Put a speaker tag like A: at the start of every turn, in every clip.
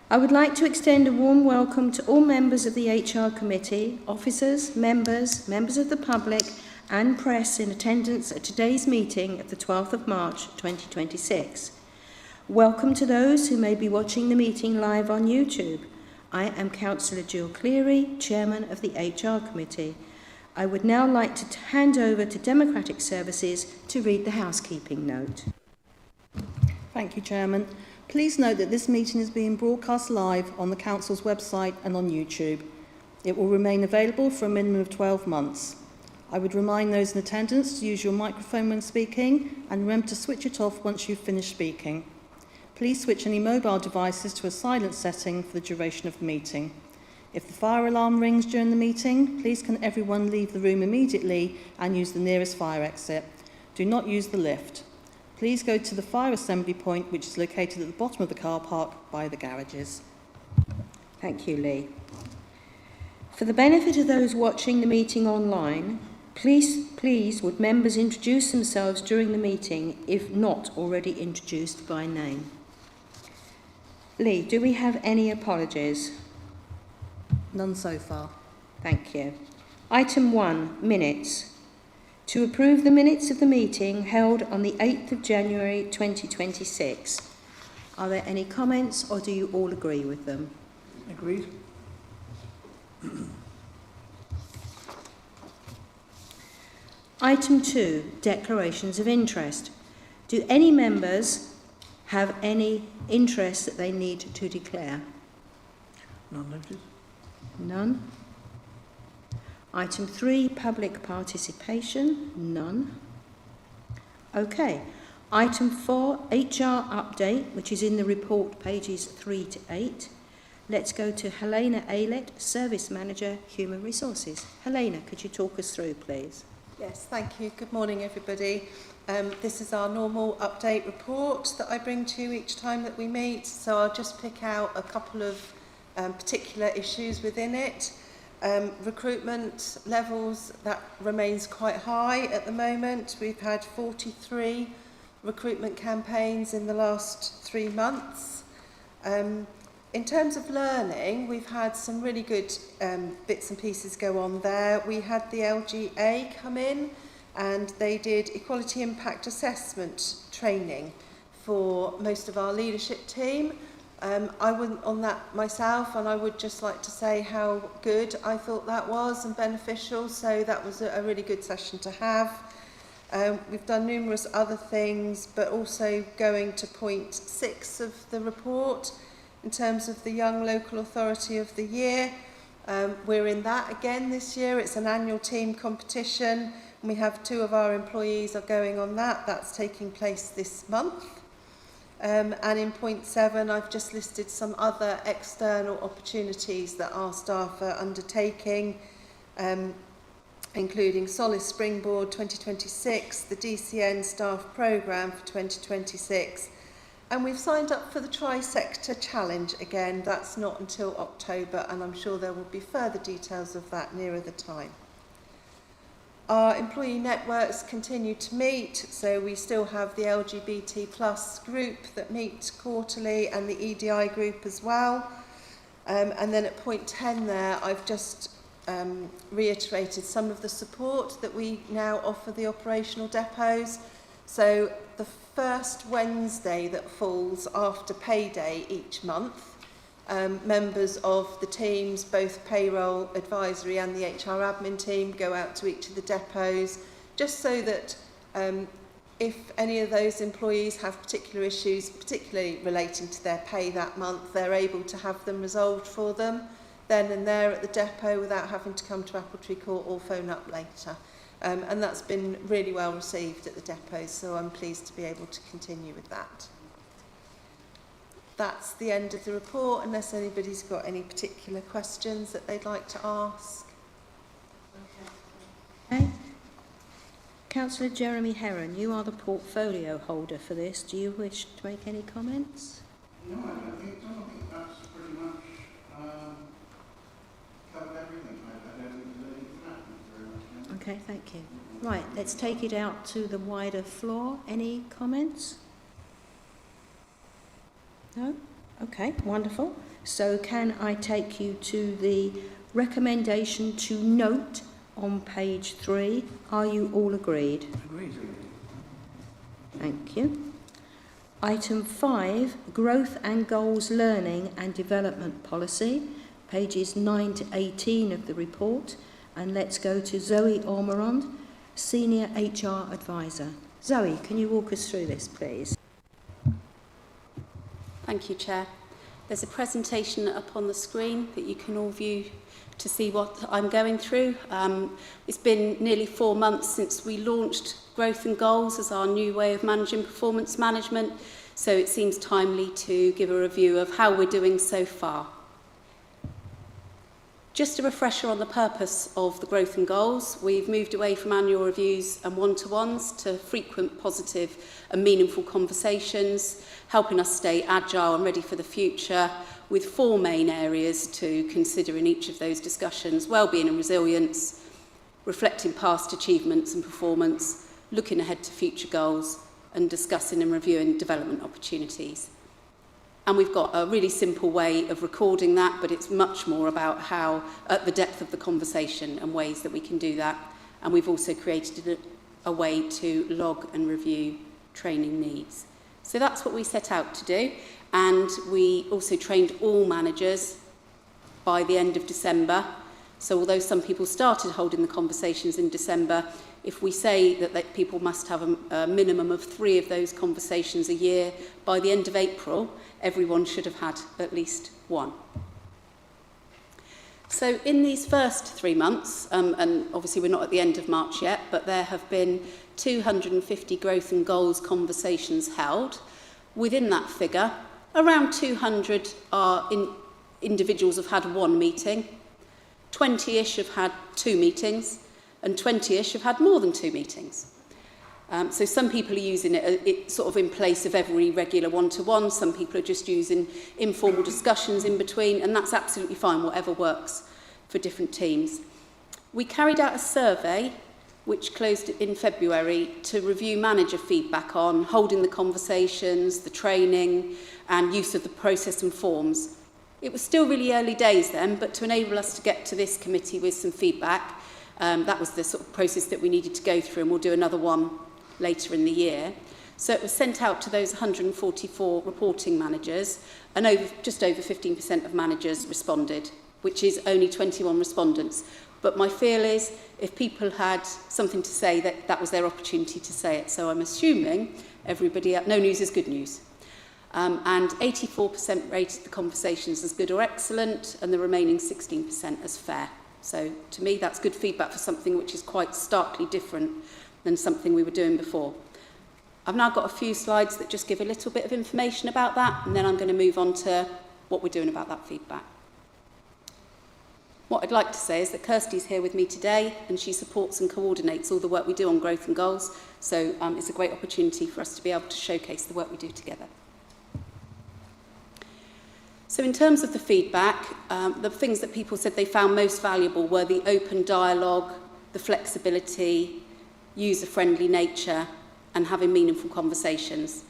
A: I would like to extend a warm welcome to all members of the HR committee, officers, members of the public and press in attendance at today's meeting of the 12th of March 2026. Welcome to those who may be watching the meeting live on YouTube. I am Councillor Jill Cleary, Chairman of the HR committee. I would now like to hand over to Democratic Services to read the housekeeping note.
B: Thank you, Chairman. Please note that this meeting is being broadcast live on the Council's website and on YouTube. It will remain available for a minimum of 12 months. I would remind those in attendance to use your microphone when speaking and remember to switch it off once you've finished speaking. Please switch any mobile devices to a silent setting for the duration of the meeting. If the fire alarm rings during the meeting, please can everyone leave the room immediately and use the nearest fire exit. Do not use the lift. Please go to the fire assembly point, which is located at the bottom of the car park by the garages.
A: Thank you, Lee. For the benefit of those watching the meeting online, please would members introduce themselves during the meeting if not already introduced by name. Lee, do we have any apologies?
B: None so far.
A: Thank you. Item 1, minutes. To approve the minutes of the meeting held on the 8th of January 2026. Are there any comments or do you all agree with them?
C: Agreed.
A: Item 2, declarations of interest. Do any members have any interest that they need to declare?
C: None noted.
A: None. Item 3, public participation. None. Okay. Item 4, HR update, which is in the report pages 3 to 8. Let's go to Helena Aylett, Service Manager, Human Resources. Helena, could you talk us through, please?
D: Yes, thank you. Good morning, everybody. This is our normal update report that I bring to you each time that we meet. So I'll just pick out a couple of particular issues within it. Recruitment levels, that remains quite high at the moment. We've had 43 recruitment campaigns in the last 3 months. In terms of learning, we've had some really good bits and pieces go on there. We had the LGA come in and they did equality impact assessment training for most of our leadership team. I wasn't on that myself, and I would just like to say how good I thought that was and beneficial, so that was a really good session to have. We've done numerous other things, but also going to point 6 of the report in terms of the Young Local Authority of the Year. We're in that again this year. It's an annual team competition, and we have 2 of our employees are going on that. That's taking place this month. And in point 7, I've just listed some other external opportunities that our staff are undertaking, including Solace Springboard 2026, the DCN staff programme for 2026, and we've signed up for the Tri-Sector Challenge again. That's not until October, and I'm sure there will be further details of that nearer the time. Our employee networks continue to meet, so we still have the LGBT plus group that meets quarterly and the EDI group as well. And then at point 10 there, I've just reiterated some of the support that we now offer the operational depots. So the first Wednesday that falls after payday each month, members of the teams, both payroll, advisory and the HR admin team, go out to each of the depots, just so that if any of those employees have particular issues, particularly relating to their pay that month, they're able to have them resolved for them then and there at the depot without having to come to Appletree Court or phone up later. And that's been really well received at the depots, so I'm pleased to be able to continue with that. That's the end of the report, unless anybody's got any particular questions that they'd like to ask.
A: Okay. Councillor Jeremy Heron, you are the portfolio holder for this. Do you wish to make any comments?
E: No, I don't think that's pretty much covered everything. I don't think there's anything very much.
A: Okay, thank you. Right, let's take it out to the wider floor. Any comments? No? Okay, wonderful. So can I take you to the recommendation to note on page 3? Are you all agreed?
C: Agreed.
A: Thank you. Item 5, Growth and Goals Learning and Development Policy, pages 9 to 18 of the report. And let's go to Zoe Ormerond, Senior HR Advisor. Zoe, can you walk us through this, please?
F: Thank you, Chair. There's a presentation up on the screen that you can all view to see what I'm going through. It's been nearly 4 months since we launched Growth and Goals as our new way of managing performance management, so it seems timely to give a review of how we're doing so far. Just a refresher on the purpose of the Growth and Goals. We've moved away from annual reviews and one-to-ones to frequent, positive and meaningful conversations, helping us stay agile and ready for the future, with 4 main areas to consider in each of those discussions: wellbeing and resilience, reflecting past achievements and performance, looking ahead to future goals, and discussing and reviewing development opportunities. And we've got a really simple way of recording that, but it's much more about how, at the depth of the conversation and ways that we can do that. And we've also created a way to log and review training needs. So that's what we set out to do. And we also trained all managers by the end of December. So although some people started holding the conversations in December, if we say that people must have a minimum of 3 of those conversations a year, by the end of April, everyone should have had at least 1. So in these first 3 months, and obviously we're not at the end of March yet, but there have been 250 growth and goals conversations held. Within that figure, around 200 are individuals have had 1 meeting, 20-ish have had 2 meetings, and 20-ish have had more than 2 meetings. So some people are using it sort of in place of every regular one-to-one. Some people are just using informal discussions in between, and that's absolutely fine, whatever works for different teams. We carried out a survey which closed in February to review manager feedback on holding the conversations, the training, and use of the process and forms. It was still really early days then, but to enable us to get to this committee with some feedback, that was the sort of process that we needed to go through, and we'll do another one later in the year. So it was sent out to those 144 reporting managers, and just over 15% of managers responded, which is only 21 respondents. But my feel is, if people had something to say, that was their opportunity to say it. So I'm assuming everybody, no news is good news. And 84% rated the conversations as good or excellent, and the remaining 16% as fair. So to me, that's good feedback for something which is quite starkly different than something we were doing before. I've now got a few slides that just give a little bit of information about that, and then I'm going to move on to what we're doing about that feedback. What I'd like to say is that Kirsty's here with me today, and she supports and coordinates all the work we do on growth and goals, so it's a great opportunity for us to be able to showcase the work we do together. So in terms of the feedback, the things that people said they found most valuable were the open dialogue, the flexibility, user-friendly nature, and having meaningful conversations.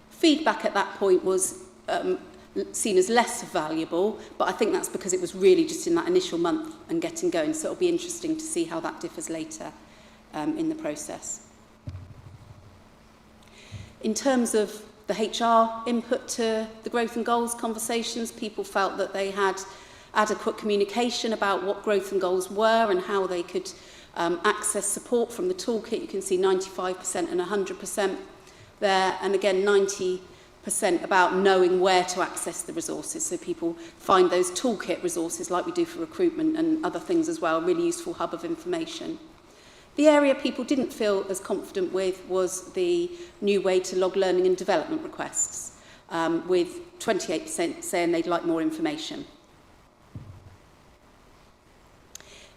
F: Feedback at that point was seen as less valuable, but I think that's because it was really just in that initial month and getting going, so it'll be interesting to see how that differs later in the process. In terms of the HR input to the growth and goals conversations, people felt that they had adequate communication about what growth and goals were and how they could access support from the toolkit. You can see 95% and 100% there, and again 90% about knowing where to access the resources, so people find those toolkit resources like we do for recruitment and other things as well, a really useful hub of information. The area people didn't feel as confident with was the new way to log learning and development requests, with 28% saying they'd like more information.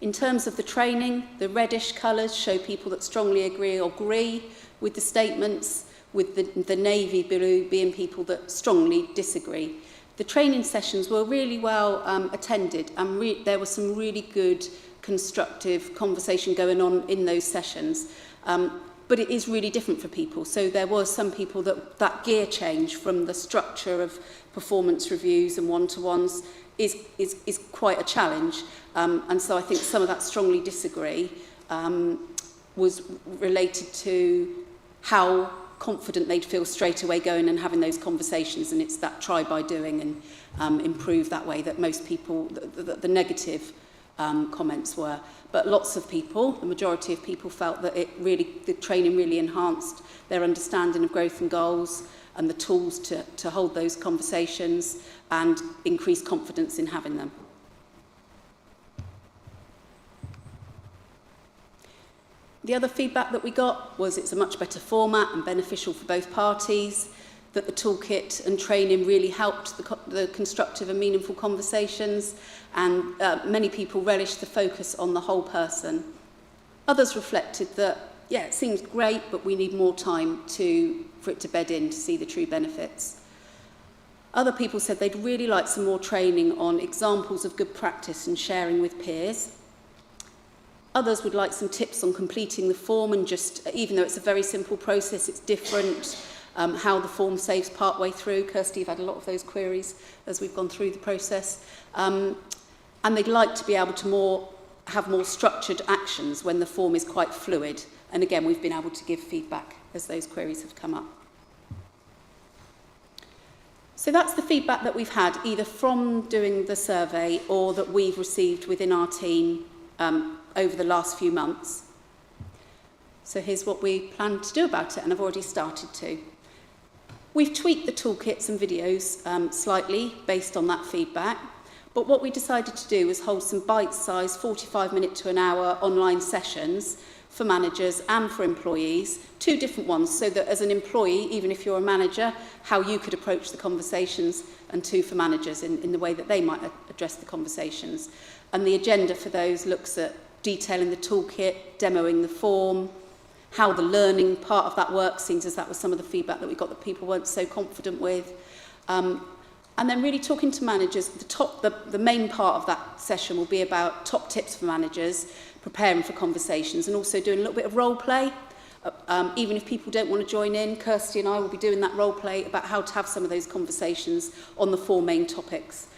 F: In terms of the training, the reddish colours show people that strongly agree with the statements, with the navy blue being people that strongly disagree. The training sessions were really well attended, and there was some really good constructive conversation going on in those sessions. but it is really different for people. So there was some people that gear change from the structure of performance reviews and one-to-ones is quite a challenge. And so I think some of that strongly disagree was related to how confident they'd feel straight away going and having those conversations, and it's that try by doing and improve that way that most people, the negative comments were. But lots of people, the majority of people, felt that the training really enhanced their understanding of growth and goals and the tools to hold those conversations and increase confidence in having them. The other feedback that we got was it's a much better format and beneficial for both parties, that the toolkit and training really helped the constructive and meaningful conversations, and many people relished the focus on the whole person. Others reflected that, yeah, it seems great, but we need more time for it to bed in to see the true benefits. Other people said they'd really like some more training on examples of good practice and sharing with peers. Others would like some tips on completing the form and just, even though it's a very simple process, it's different, how the form saves partway through. Kirsty, you've had a lot of those queries as we've gone through the process. And they'd like to be able to have more structured actions when the form is quite fluid. And again, we've been able to give feedback as those queries have come up. So that's the feedback that we've had, either from doing the survey or that we've received within our team over the last few months. So here's what we plan to do about it, and I've already started to. We've tweaked the toolkits and videos slightly based on that feedback, but what we decided to do was hold some bite-sized 45-minute to an hour online sessions for managers and for employees, 2 different ones, so that as an employee, even if you're a manager, how you could approach the conversations, and 2 for managers in the way that they might address the conversations. And the agenda for those looks at detailing the toolkit, demoing the form, how the learning part of that works, seems as that was some of the feedback that we got that people weren't so confident with. And then really talking to managers. The main part of that session will be about top tips for managers, preparing for conversations, and also doing a little bit of role play. Even if people don't want to join in, Kirsty and I will be doing that role play about how to have some of those conversations on the 4 main topics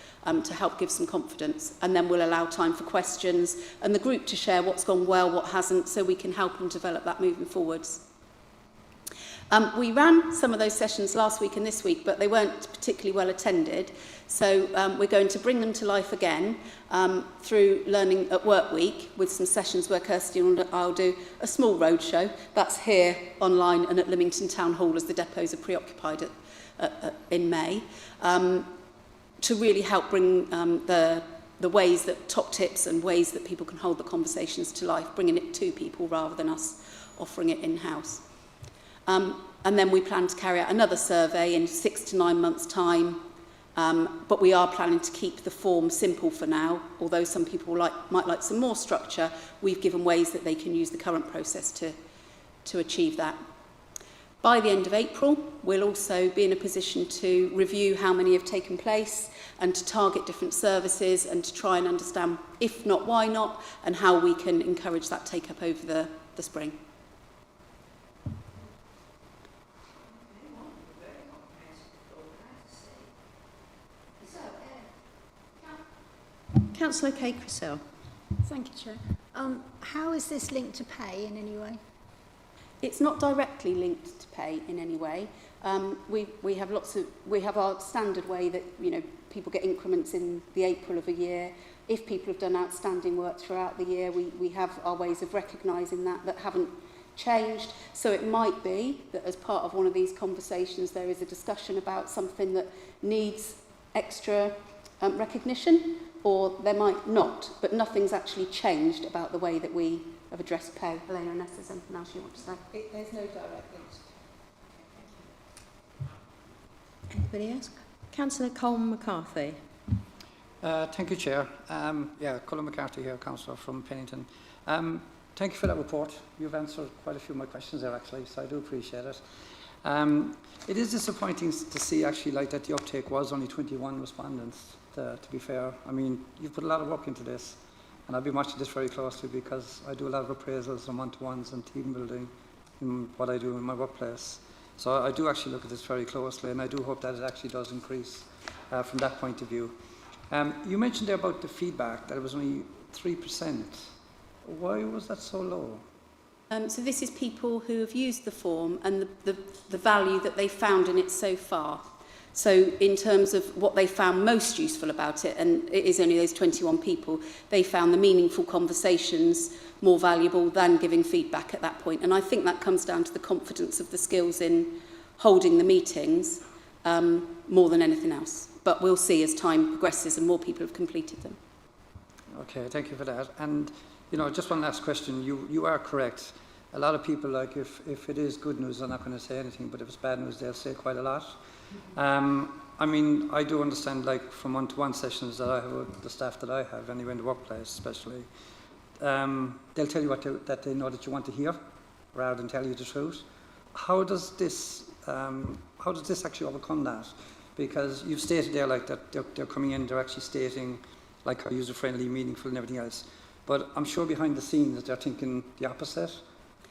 F: to help give some confidence. And then we'll allow time for questions and the group to share what's gone well, what hasn't, so we can help them develop that moving forwards. We ran some of those sessions last week and this week, but they weren't particularly well attended. So we're going to bring them to life again through Learning at Work Week, with some sessions where Kirsty and I'll do a small roadshow. That's here, online, and at Lymington Town Hall, as the depots are preoccupied in May, to really help bring the ways that top tips and ways that people can hold the conversations to life, bringing it to people rather than us offering it in-house. And then we plan to carry out another survey in 6 to 9 months' time, but we are planning to keep the form simple for now. Although some people might like some more structure, we've given ways that they can use the current process to achieve that. By the end of April, we'll also be in a position to review how many have taken place and to target different services and to try and understand, if not, why not, and how we can encourage that take-up over the spring.
A: Councillor Kay Crisell.
G: Thank you, Chair. How is this linked to pay in any way?
F: It's not directly linked to pay in any way. We have our standard way that people get increments in the April of a year. If people have done outstanding work throughout the year, we have our ways of recognising that haven't changed. So it might be that as part of one of these conversations there is a discussion about something that needs extra recognition, or there might not, but nothing's actually changed about the way that we have addressed pay. Helena, unless there's anything else you want to say?
D: There's no direct link.
A: Anybody else? Councillor Colm McCarthy.
H: Thank you, Chair. Colin McCarthy here, Councillor from Pennington. Thank you for that report. You've answered quite a few of my questions there, actually, so I do appreciate it. It is disappointing to see, actually, that the uptake was only 21 respondents, to be fair. I mean, you've put a lot of work into this, and I'll be watching this very closely because I do a lot of appraisals and one-to-ones and team building in what I do in my workplace. So I do actually look at this very closely, and I do hope that it actually does increase from that point of view. You mentioned there about the feedback, that it was only 3%. Why was that so low?
F: So this is people who have used the form and the value that they found in it so far. So in terms of what they found most useful about it, and it is only those 21 people, they found the meaningful conversations more valuable than giving feedback at that point. And I think that comes down to the confidence of the skills in holding the meetings more than anything else. But we'll see as time progresses and more people have completed them.
H: Okay, thank you for that. And, you know, just one last question. You are correct. A lot of people, like, if it is good news, they're not going to say anything, but if it's bad news, they'll say quite a lot. I mean, I do understand, like, from one-to-one sessions that I have with the staff that I have, anyway, in the workplace especially, they'll tell you that they know that you want to hear, rather than tell you the truth. How does this actually overcome that? Because you've stated there, like, that they're coming in, they're actually stating, like, how user-friendly, meaningful, and everything else. But I'm sure behind the scenes that they're thinking the opposite.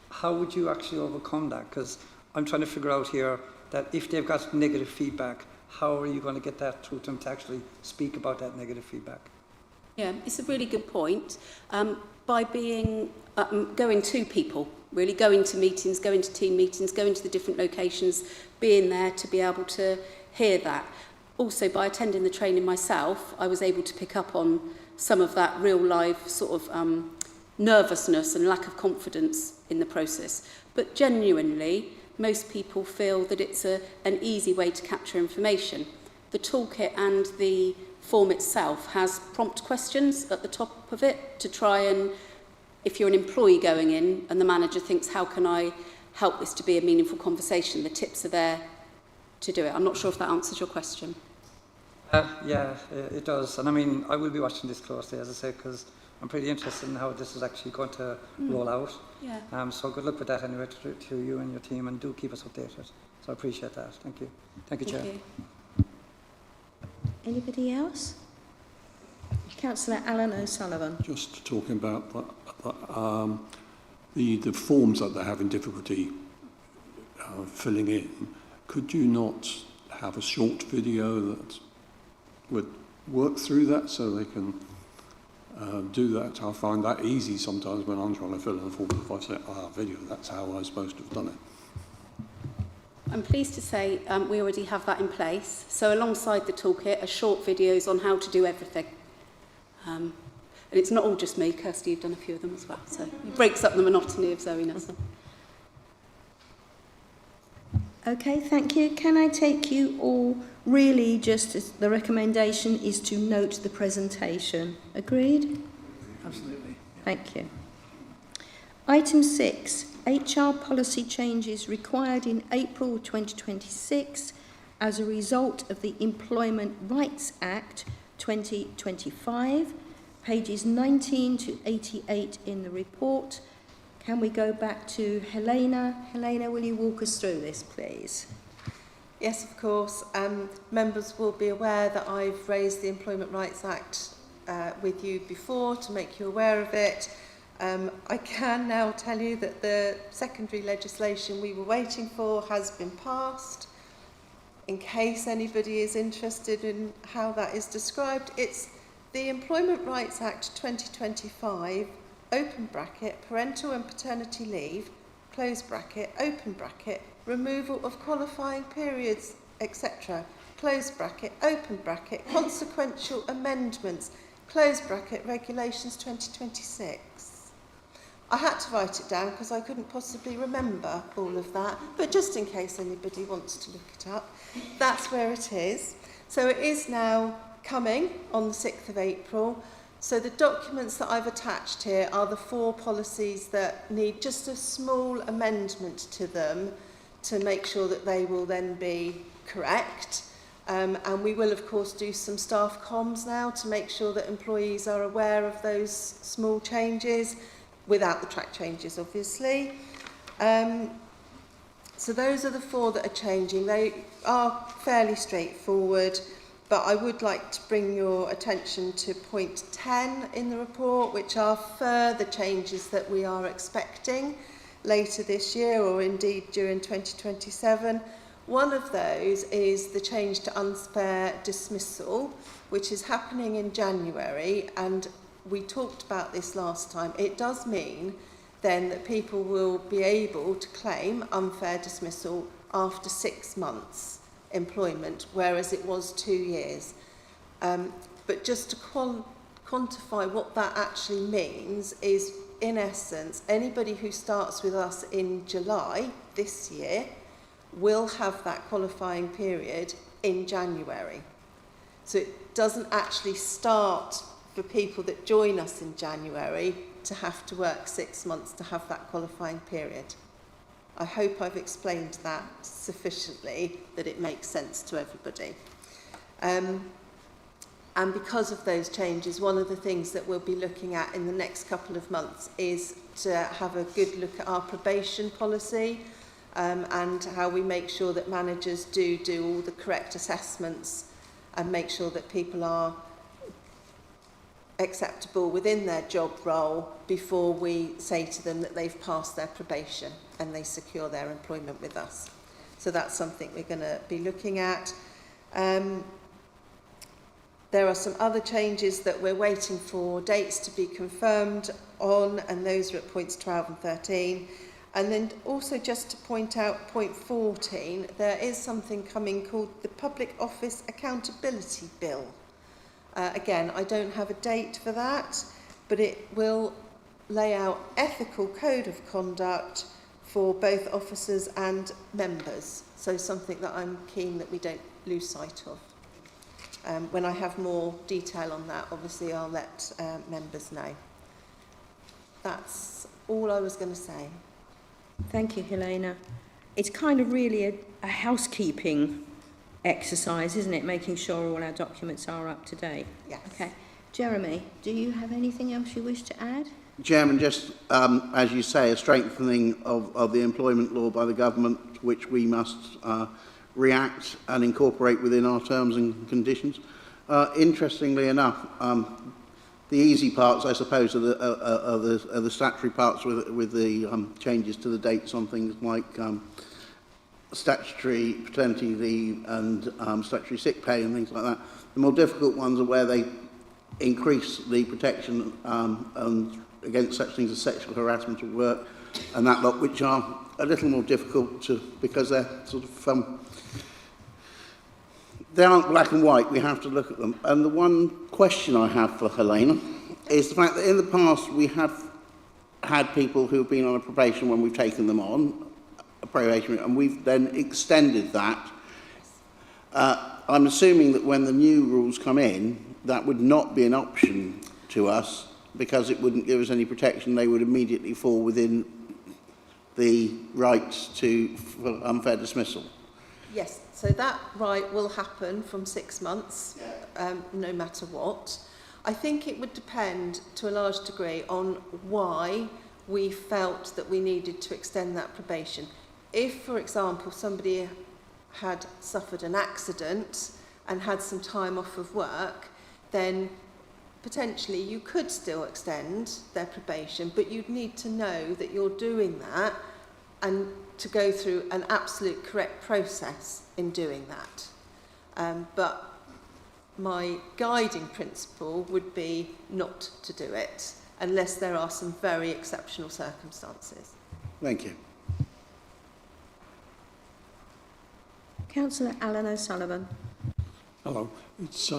H: How would you actually overcome that? Because I'm trying to figure out here that if they've got negative feedback, how are you going to get that through to them to actually speak about that negative feedback?
F: Yeah, it's a really good point. By being going to people, really going to meetings, going to team meetings, going to the different locations, being there to be able to hear that. Also, by attending the training myself, I was able to pick up on some of that real life sort of nervousness and lack of confidence in the process. But genuinely, most people feel that it's an easy way to capture information. The toolkit and the form itself has prompt questions at the top of it to try and, if you're an employee going in and the manager thinks, how can I help this to be a meaningful conversation, the tips are there to do it. I'm not sure if that answers your question.
H: Yeah, it does. And I mean, I will be watching this closely, as I say, because I'm pretty interested in how this is actually going to roll out.
F: Yeah.
H: So good luck with that anyway to you and your team, and do keep us updated. So I appreciate that. Thank you. Thank you, Chair.
F: Thank you.
A: Anybody else? Councillor Alan O'Sullivan.
I: Just talking about the forms that they're having difficulty filling in, could you not have a short video that would work through that so they can do that? I find that easy sometimes when I'm trying to fill in a form. If I say, video, that's how I was supposed to have done it.
F: I'm pleased to say we already have that in place. So alongside the toolkit are short videos on how to do everything. And it's not all just me, Kirsty, you've done a few of them as well. So it breaks up the monotony of Zoe-ness.
A: Okay, thank you. Can I take you all, really just as the recommendation is to note the presentation. Agreed?
C: Absolutely.
A: Thank you. Item 6, HR policy changes required in April 2026 as a result of the Employment Rights Act 2025, pages 19 to 88 in the report. Can we go back to Helena? Helena, will you walk us through this, please?
D: Yes, of course. Members will be aware that I've raised the Employment Rights Act with you before to make you aware of it. I can now tell you that the secondary legislation we were waiting for has been passed. In case anybody is interested in how that is described, it's the Employment Rights Act 2025, open bracket, parental and paternity leave, close bracket, open bracket, removal of qualifying periods, etc., close bracket, open bracket, consequential amendments, close bracket, regulations 2026. I had to write it down because I couldn't possibly remember all of that, but just in case anybody wants to look it up, that's where it is. So it is now coming on the 6th of April. So the documents that I've attached here are the 4 policies that need just a small amendment to them to make sure that they will then be correct. And we will, of course, do some staff comms now to make sure that employees are aware of those small changes, without the track changes, obviously. So those are the 4 that are changing. They are fairly straightforward, but I would like to bring your attention to point 10 in the report, which are further changes that we are expecting. later this year or indeed during 2027. One of those is the change to unfair dismissal, which is happening in January, and we talked about this last time. It does mean then that people will be able to claim unfair dismissal after 6 months employment, whereas it was 2 years. But just to quantify what that actually means is, in essence, anybody who starts with us in July this year will have that qualifying period in January. So it doesn't actually start for people that join us in January to have to work 6 months to have that qualifying period. I hope I've explained that sufficiently that it makes sense to everybody. And because of those changes, one of the things that we'll be looking at in the next couple of months is to have a good look at our probation policy, and how we make sure that managers do all the correct assessments and make sure that people are acceptable within their job role before we say to them that they've passed their probation and they secure their employment with us. So that's something we're going to be looking at. There are some other changes that we're waiting for dates to be confirmed on, and those are at points 12 and 13. And then also just to point out point 14, there is something coming called the Public Office Accountability Bill. Again, I don't have a date for that, but it will lay out ethical code of conduct for both officers and members. So something that I'm keen that we don't lose sight of. When I have more detail on that, obviously I'll let members know. That's all I was going to say.
A: Thank you, Helena. It's kind of really a housekeeping exercise, isn't it? Making sure all our documents are up to date.
D: Yes.
A: Okay. Jeremy, do you have anything else you wish to add?
E: Chairman, just as you say, a strengthening of the employment law by the government, which we must react and incorporate within our terms and conditions. Interestingly enough, the easy parts, I suppose, are the statutory parts with the changes to the dates on things like statutory paternity leave and statutory sick pay and things like that. The more difficult ones are where they increase the protection and against such things as sexual harassment at work and that lot, which are a little more difficult to, because they're sort of they aren't black and white. We have to look at them. And the one question I have for Helena is the fact that in the past we have had people who have been on a probation when we've taken them on a probation, and we've then extended that. I'm assuming that when the new rules come in, that would not be an option to us because it wouldn't give us any protection. They would immediately fall within the right to unfair dismissal.
D: Yes, so that right will happen from 6 months, no matter what. I think it would depend to a large degree on why we felt that we needed to extend that probation. If, for example, somebody had suffered an accident and had some time off of work, then potentially you could still extend their probation, but you'd need to know that you're doing that and to go through an absolute correct process in doing that. But my guiding principle would be not to do it unless there are some very exceptional circumstances.
E: Thank you.
A: Councillor Alan O'Sullivan.
I: Hello. It's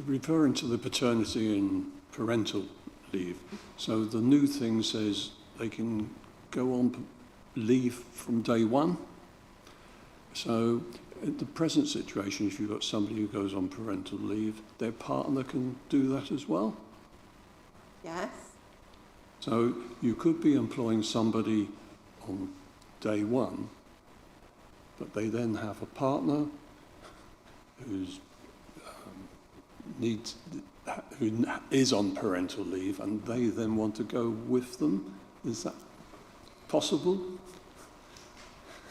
I: referring to the paternity and parental leave. So the new thing says they can go on leave from day one. So in the present situation, if you've got somebody who goes on parental leave, their partner can do that as well.
D: Yes?
I: So you could be employing somebody on day one, but they then have a partner who's who is on parental leave, and they then want to go with them. Is that possible?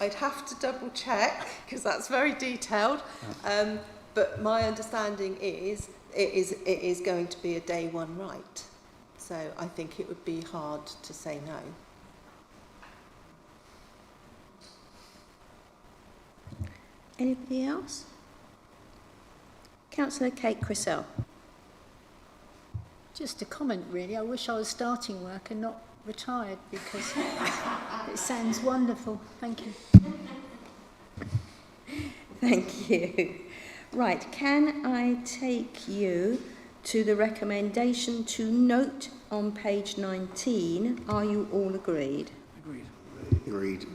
D: I'd have to double check because that's very detailed. But my understanding is it is going to be a day one right. So I think it would be hard to say no.
A: Anybody else? Councillor Kate Crissell.
G: Just a comment, really. I wish I was starting work and not retired because it sounds wonderful. Thank you.
A: Thank you. Right, can I take you to the recommendation to note on page 19? Are you all agreed?
C: Agreed.
E: Agreed.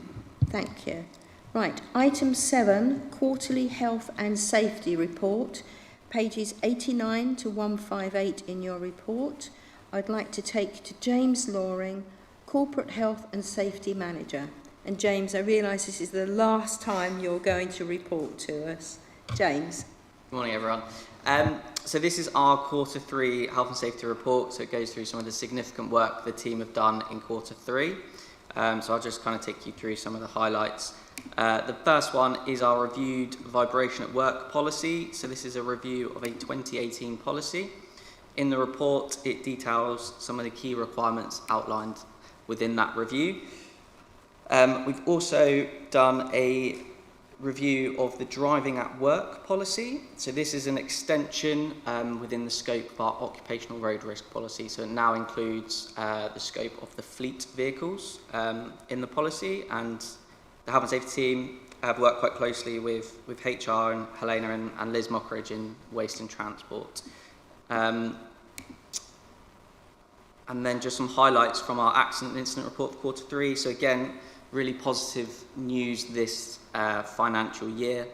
A: Thank you. Right, item 7, quarterly health and safety report, pages 89 to 158 in your report. I'd like to take to James Loring, Corporate Health and Safety Manager. And James, I realise this is the last time you're going to report to us. James.
J: Good morning, everyone. So this is our quarter 3 health and safety report. So it goes through some of the significant work the team have done in quarter 3. So I'll just kind of take you through some of the highlights. The first one is our reviewed vibration at work policy. So this is a review of a 2018 policy. In the report, it details some of the key requirements outlined within that review. We've also done a review of the driving at work policy. So this is an extension within the scope of our occupational road risk policy. So it now includes the scope of the fleet vehicles in the policy, and the health and safety team have worked quite closely with HR and Helena and Liz Mockridge in Waste and Transport. And then just some highlights from our accident incident report for quarter 3. So again, really positive news this financial year.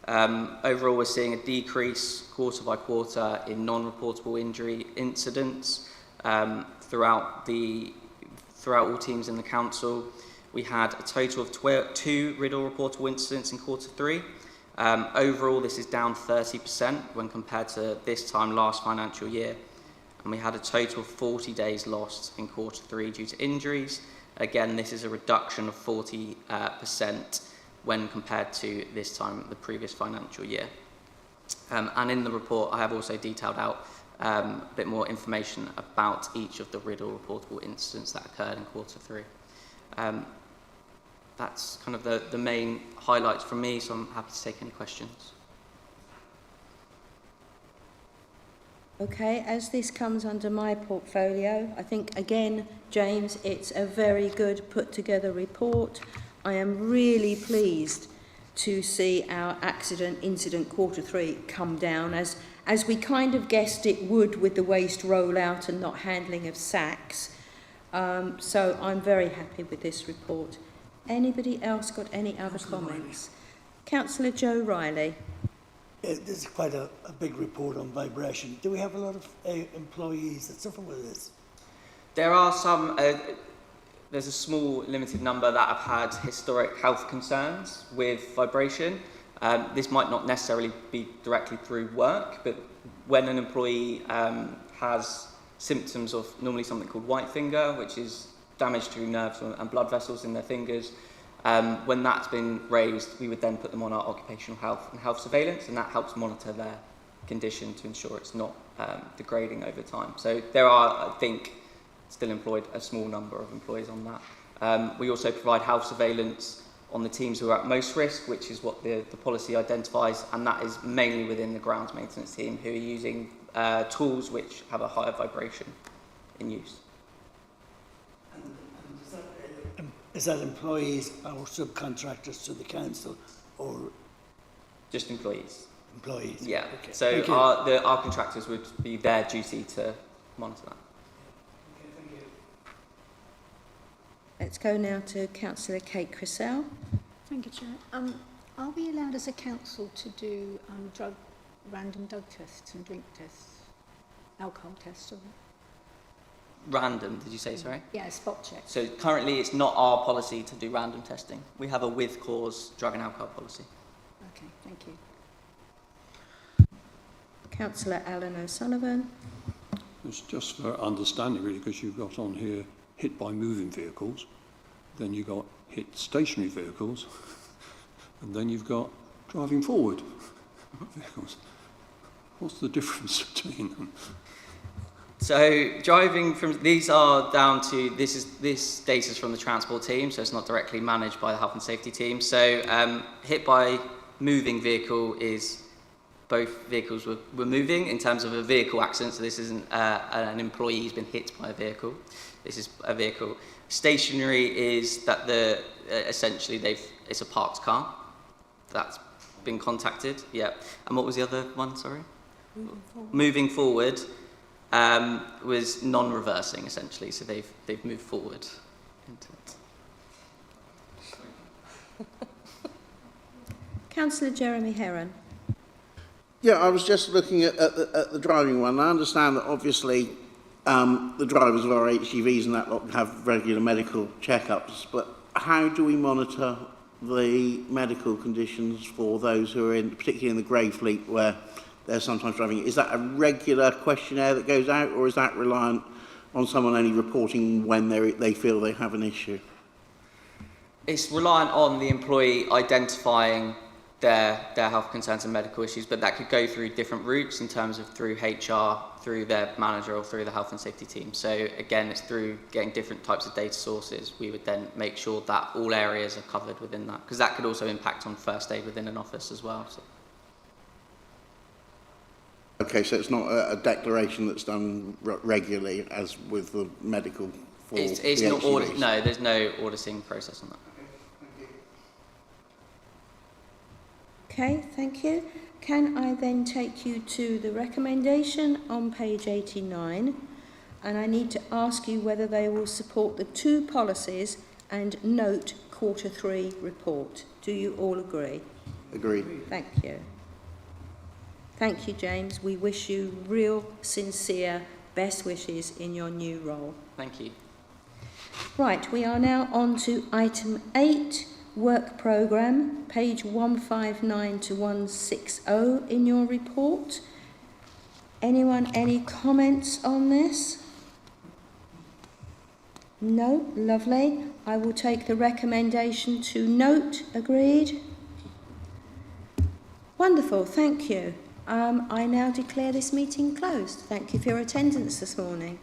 J: Overall, we're seeing a decrease quarter by quarter in non-reportable injury incidents throughout all teams in the council. We had a total of 2 RIDDLE reportable incidents in quarter 3. Overall, this is down 30% when compared to this time last financial year. And we had a total of 40 days lost in quarter 3 due to injuries. Again, this is a reduction of 40% when compared to this time the previous financial year. And in the report, I have also detailed out a bit more information about each of the RIDDLE reportable incidents that occurred in quarter 3. That's kind of the main highlights from me, so I'm happy to take any questions.
A: Okay, as this comes under my portfolio, I think, again, James, it's a very good put-together report. I am really pleased to see our accident incident quarter 3 come down, as we kind of guessed it would with the waste rollout and not handling of sacks. So I'm very happy with this report. Anybody else got any other comments? Councillor Joe Riley.
C: This is quite a big report on vibration. Do we have a lot of employees that suffer with this?
J: There are some, there's a small limited number that have had historic health concerns with vibration. This might not necessarily be directly through work, but when an employee has symptoms of normally something called white finger, which is damage to nerves and blood vessels in their fingers, when that's been raised, we would then put them on our occupational health and health surveillance, and that helps monitor their condition to ensure it's not degrading over time. So there are, I think, still employed a small number of employees on that. We also provide health surveillance on the teams who are at most risk, which is what the policy identifies, and that is mainly within the grounds maintenance team, who are using tools which have a higher vibration in use.
C: Is that employees or subcontractors to the council, or
J: just employees?
C: Employees.
J: Yeah.
C: Okay.
J: So our contractors would be their duty to monitor that.
C: Okay, thank you.
A: Let's go now to Councillor Kate Crissell.
G: Thank you, Chair. Are we allowed as a council to do random drug tests and drink tests, alcohol tests? Or...
J: Random, did you say, sorry?
G: Yeah, spot check.
J: So currently it's not our policy to do random testing. We have a with cause drug and alcohol policy.
G: Okay, thank you.
A: Councillor Alan O'Sullivan.
I: It's just for understanding, really, because you've got on here hit by moving vehicles, then you've got hit stationary vehicles, and then you've got driving forward vehicles. What's the difference between them?
J: So driving from, these are down to, this data is from the transport team, so it's not directly managed by the health and safety team. So hit by moving vehicle is both vehicles were moving in terms of a vehicle accident, so this isn't an employee who's been hit by a vehicle. This is a vehicle. Stationary is that essentially it's a parked car that's been contacted. Yeah. And what was the other one? Sorry. Moving forward was non-reversing essentially, so they've moved forward into it.
A: Councillor Jeremy Heron.
E: Yeah, I was just looking at the driving one. I understand that obviously the drivers of our HGVs and that lot have regular medical checkups, but how do we monitor the medical conditions for those who are particularly in the grey fleet where they're sometimes driving? Is that a regular questionnaire that goes out, or is that reliant on someone only reporting when they feel they have an issue?
J: It's reliant on the employee identifying their health concerns and medical issues, but that could go through different routes in terms of through HR, through their manager, or through the health and safety team. So again, it's through getting different types of data sources. We would then make sure that all areas are covered within that, because that could also impact on first aid within an office as well. So. Okay,
E: so it's not a declaration that's done regularly as with the medical for
J: it's
E: the
J: not
E: HGVs?
J: No, there's no auditing process on that.
A: Okay, thank you. Can I then take you to the recommendation on page 89? And I need to ask you whether they will support the 2 policies and note Q3 report. Do you all agree?
E: Agreed.
A: Thank you. Thank you, James. We wish you real, sincere best wishes in your new role.
J: Thank you.
A: Right, we are now on to item 8, work programme, page 159 to 160 in your report. Anyone, any comments on this? No? Lovely. I will take the recommendation to note. Agreed? Wonderful, thank you. I now declare this meeting closed. Thank you for your attendance this morning.